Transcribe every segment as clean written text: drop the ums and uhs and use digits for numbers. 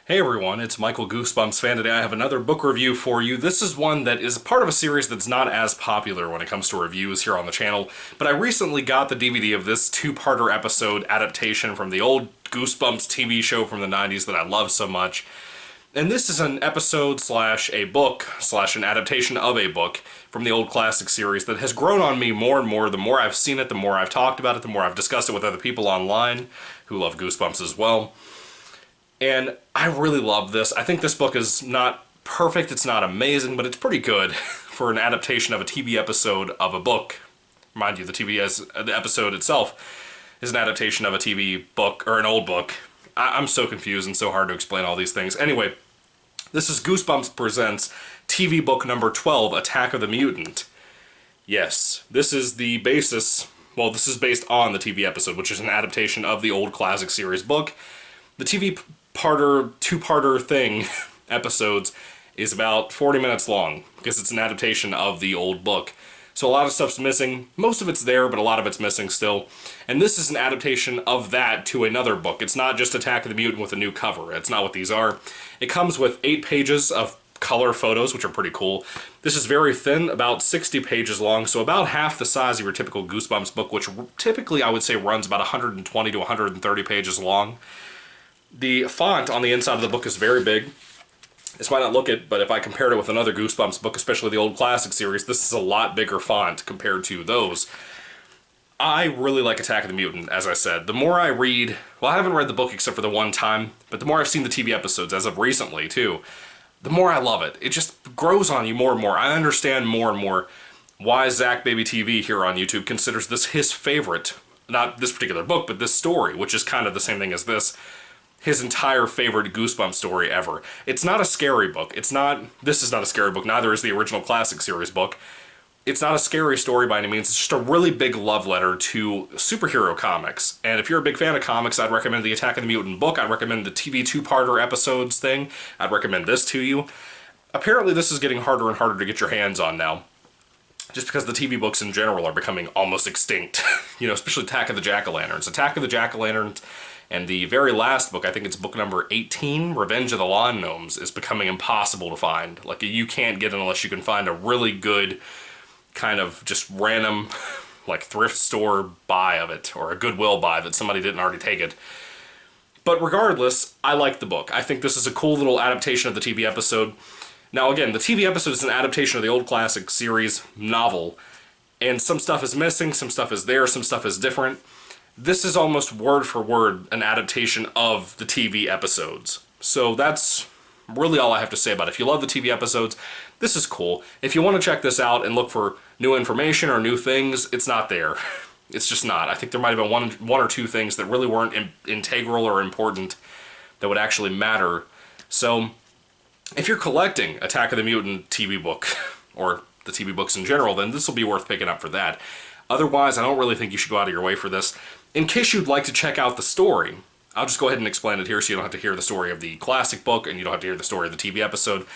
Hey everyone, it's Michael GoosebumpsFan. Today I have another book review for you. This is one that is part of a series that's not as popular when it comes to reviews here on the channel, but I recently got the DVD of this two-parter episode adaptation from the old Goosebumps TV show from the 90s that I love so much. And this is an episode slash a book slash an adaptation of a book from the old classic series that has grown on me more and more. The more I've seen it, the more I've talked about it, the more I've discussed it with other people online who love Goosebumps as well. And I really love this. I think this book is not perfect, it's not amazing, but it's pretty good for an adaptation of a TV episode of a book. Mind you, the episode itself is an adaptation of a TV book, or an old book. I'm so confused and so hard to explain all these things. Anyway, this is Goosebumps Presents TV book number 12, Attack of the Mutant. Yes, this is the basis, well, this is based on the TV episode, which is an adaptation of the old classic series book. The TV two-parter thing, episodes, is about 40 minutes long, because it's an adaptation of the old book. So a lot of stuff's missing. Most of it's there, but a lot of it's missing still. And this is an adaptation of that to another book. It's not just Attack of the Mutant with a new cover. It's not what these are. It comes with 8 pages of color photos, which are pretty cool. This is very thin, about 60 pages long, so about half the size of your typical Goosebumps book, which typically I would say runs about 120 to 130 pages long. The font on the inside of the book is very big. This might not look it, but if I compared it with another Goosebumps book, especially the old classic series, this is a lot bigger font compared to those. I really like Attack of the Mutant, as I said. The more I read, well, I haven't read the book except for the one time, but the more I've seen the TV episodes, as of recently, too, the more I love it. It just grows on you more and more. I understand more and more why Zach Baby TV here on YouTube considers this his favorite, not this particular book, but this story, which is kind of the same thing as this, his entire favorite Goosebumps story ever. It's not a scary book. This is not a scary book, neither is the original classic series book. It's not a scary story by any means, it's just a really big love letter to superhero comics. And if you're a big fan of comics, I'd recommend the Attack of the Mutant book, I'd recommend the TV two-parter episodes thing, I'd recommend this to you. Apparently this is getting harder and harder to get your hands on now, just because the TV books in general are becoming almost extinct. You know, especially Attack of the Jack-o'-lanterns. Attack of the Jack-o'-lanterns and the very last book, I think it's book number 18, Revenge of the Lawn Gnomes, is becoming impossible to find. Like, you can't get it unless you can find a really good, kind of just random, like, thrift store buy of it, or a Goodwill buy that somebody didn't already take it. But regardless, I like the book. I think this is a cool little adaptation of the TV episode. Now again, the TV episode is an adaptation of the old classic series novel, and some stuff is missing, some stuff is there, some stuff is different. This is almost word for word an adaptation of the TV episodes. So that's really all I have to say about it. If you love the TV episodes, this is cool. If you want to check this out and look for new information or new things, it's not there. It's just not. I think there might have been one or two things that really weren't integral or important that would actually matter. So if you're collecting Attack of the Mutant TV book, or the TV books in general, then this will be worth picking up for that. Otherwise, I don't really think you should go out of your way for this. In case you'd like to check out the story, I'll just go ahead and explain it here so you don't have to hear the story of the classic book and you don't have to hear the story of the TV episode.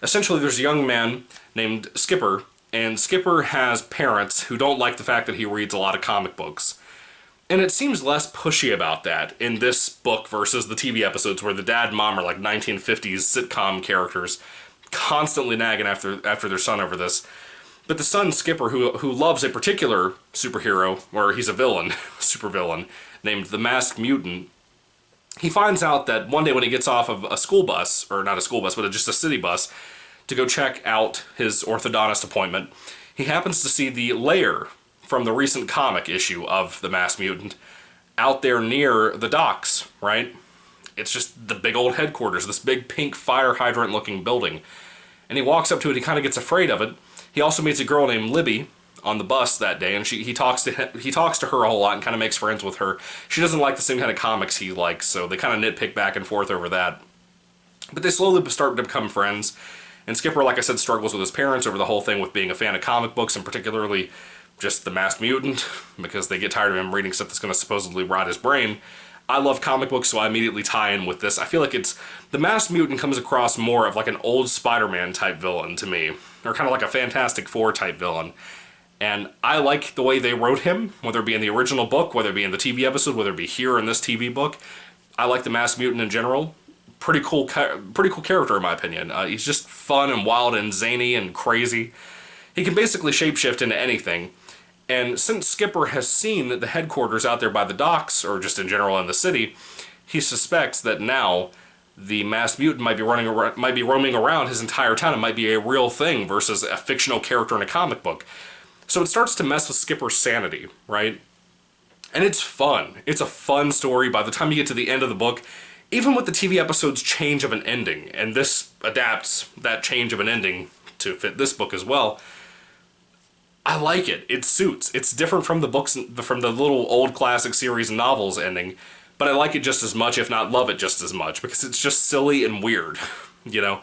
Essentially, there's a young man named Skipper, and Skipper has parents who don't like the fact that he reads a lot of comic books. And it seems less pushy about that in this book versus the TV episodes where the dad and mom are like 1950s sitcom characters constantly nagging after their son over this. But the son, Skipper, who loves a particular superhero, or he's a villain, supervillain, named the Masked Mutant, he finds out that one day when he gets off of a school bus, or not a school bus, but just a city bus, to go check out his orthodontist appointment, he happens to see the lair from the recent comic issue of the Masked Mutant out there near the docks, right? It's just the big old headquarters, this big pink fire hydrant looking building. And he walks up to it, he kind of gets afraid of it. He also meets a girl named Libby on the bus that day, and he talks to her a whole lot and kind of makes friends with her. She doesn't like the same kind of comics he likes, so they kind of nitpick back and forth over that. But they slowly start to become friends, and Skipper, like I said, struggles with his parents over the whole thing with being a fan of comic books, and particularly just the Masked Mutant, because they get tired of him reading stuff that's going to supposedly rot his brain. I love comic books, so I immediately tie in with this. I feel like the Masked Mutant comes across more of like an old Spider-Man type villain to me, or kind of like a Fantastic Four type villain. And I like the way they wrote him, whether it be in the original book, whether it be in the TV episode, whether it be here in this TV book. I like the Masked Mutant in general. pretty cool character in my opinion. He's just fun and wild and zany and crazy. He can basically shapeshift into anything. And since Skipper has seen the headquarters out there by the docks, or just in general in the city, he suspects that now the masked mutant might be roaming around his entire town. It might be a real thing versus a fictional character in a comic book. So it starts to mess with Skipper's sanity, right? And it's fun. It's a fun story. By the time you get to the end of the book, even with the TV episode's change of an ending, and this adapts that change of an ending to fit this book as well, I like it. It suits. It's different from the books, from the little old classic series novels ending, but I like it just as much, if not love it just as much, because it's just silly and weird, you know?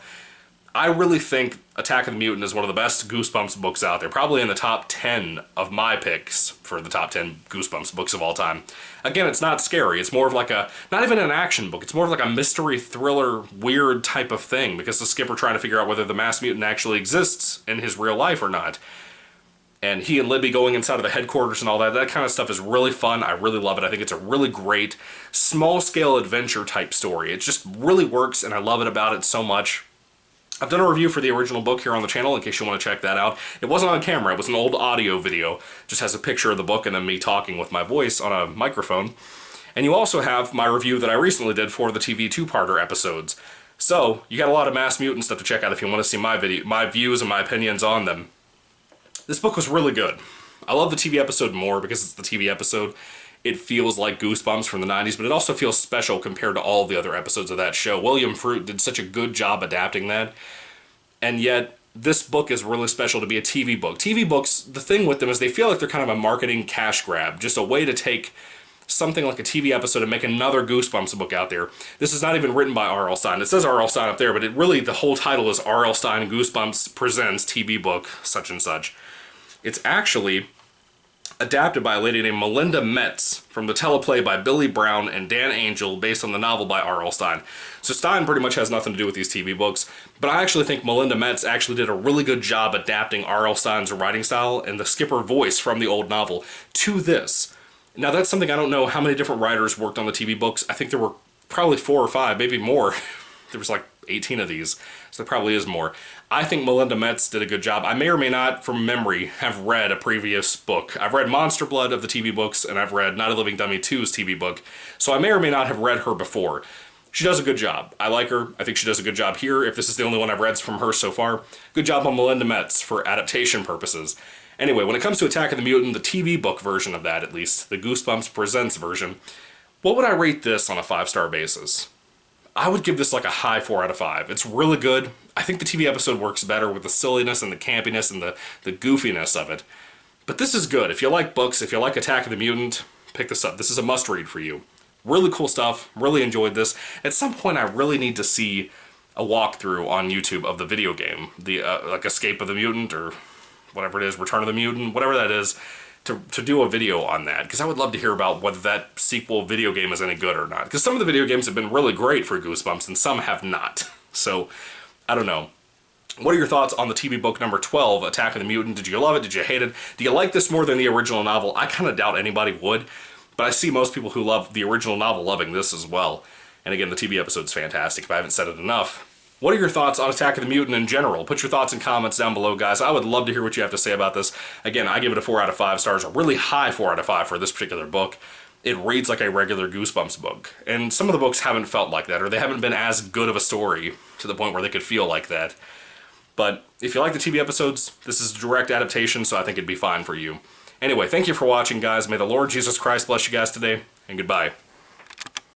I really think Attack of the Mutant is one of the best Goosebumps books out there, probably in the top 10 of my picks for the top 10 Goosebumps books of all time. Again, it's not scary. It's more of like a, not even an action book, it's more of like a mystery thriller, weird type of thing, because the Skipper trying to figure out whether the masked mutant actually exists in his real life or not. And he and Libby going inside of the headquarters and all that, that kind of stuff is really fun. I really love it. I think it's a really great, small-scale adventure type story. It just really works, and I love it about it so much. I've done a review for the original book here on the channel in case you want to check that out. It wasn't on camera, it was an old audio video. Just has a picture of the book and then me talking with my voice on a microphone. And you also have my review that I recently did for the TV two-parter episodes. So, you got a lot of Masked Mutant stuff to check out if you want to see my views and my opinions on them. This book was really good. I love the TV episode more because it's the TV episode. It feels like Goosebumps from the 90s, but it also feels special compared to all the other episodes of that show. William Fruit did such a good job adapting that, and yet this book is really special to be a TV book. TV books, the thing with them is they feel like they're kind of a marketing cash grab, just a way to take something like a TV episode and make another Goosebumps book out there. This is not even written by R.L. Stine. It says R.L. Stine up there, but it really, the whole title is R.L. Stine Goosebumps Presents TV Book such and such. It's actually adapted by a lady named Melinda Metz from the teleplay by Billy Brown and Dan Angel based on the novel by R.L. Stine. So Stine pretty much has nothing to do with these TV books, but I actually think Melinda Metz actually did a really good job adapting R.L. Stine's writing style and the Skipper voice from the old novel to this. Now that's something I don't know how many different writers worked on the TV books. I think there were probably 4 or 5, maybe more. There was like 18 of these, so there probably is more. I think Melinda Metz did a good job. I may or may not, from memory, have read a previous book. I've read Monster Blood of the TV books, and I've read Not a Living Dummy 2's TV book, so I may or may not have read her before. She does a good job. I like her. I think she does a good job here. If this is the only one I've read from her so far, good job on Melinda Metz for adaptation purposes. Anyway, when it comes to Attack of the Mutant, the TV book version of that at least, the Goosebumps Presents version, what would I rate this on a 5-star basis? I would give this like a high 4 out of 5. It's really good. I think the TV episode works better with the silliness and the campiness and the goofiness of it. But this is good. If you like books, if you like Attack of the Mutant, pick this up. This is a must-read for you. Really cool stuff. Really enjoyed this. At some point, I really need to see a walkthrough on YouTube of the video game. The like Escape of the Mutant or whatever it is, Return of the Mutant, whatever that is, to do a video on that, because I would love to hear about whether that sequel video game is any good or not, because some of the video games have been really great for Goosebumps and some have not. So, I don't know. What are your thoughts on the TV book number 12, Attack of the Mutant? Did you love it? Did you hate it? Do you like this more than the original novel? I kind of doubt anybody would, but I see most people who love the original novel loving this as well. And again, the TV episode's fantastic, if I haven't said it enough. What are your thoughts on Attack of the Mutant in general? Put your thoughts in comments down below, guys. I would love to hear what you have to say about this. Again, I give it a 4 out of 5 stars, a really high 4 out of 5 for this particular book. It reads like a regular Goosebumps book. And some of the books haven't felt like that, or they haven't been as good of a story to the point where they could feel like that. But if you like the TV episodes, this is a direct adaptation, so I think it'd be fine for you. Anyway, thank you for watching, guys. May the Lord Jesus Christ bless you guys today, and goodbye.